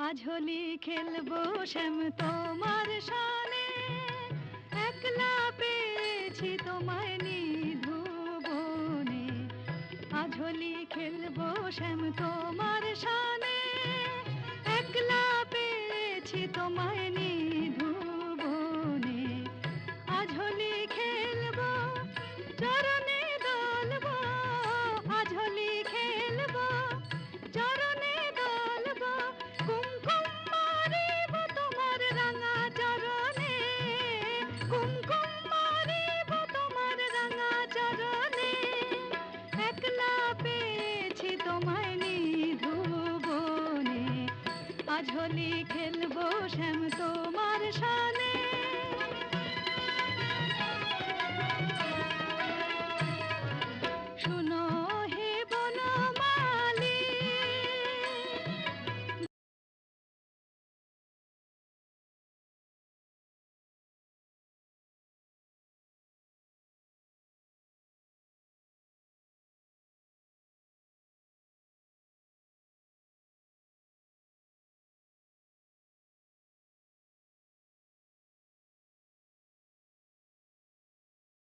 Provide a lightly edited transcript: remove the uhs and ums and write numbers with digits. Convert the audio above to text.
আজ হোলি খেলবো শ্যাম তোমার সানে, একলা পেয়েছি তোমায় নিধু বনে। আজ হোলি খেলবো শ্যাম তোমার সানে, একলা পেয়েছি তোমায় নিধু বনে। আজ হোলি খেলবো চরণে দোলবো, আজ হোলি খেলবো চরণে দোলবো, কুমকুম মারিব তোমার রাঙা চরণে, কুমকুম মারিব তোমার রাঙা চরণে। একলা পেয়েছি তোমায় নিধু বনে, আজ হোলি খেলবো শ্যাম তোমার সানে।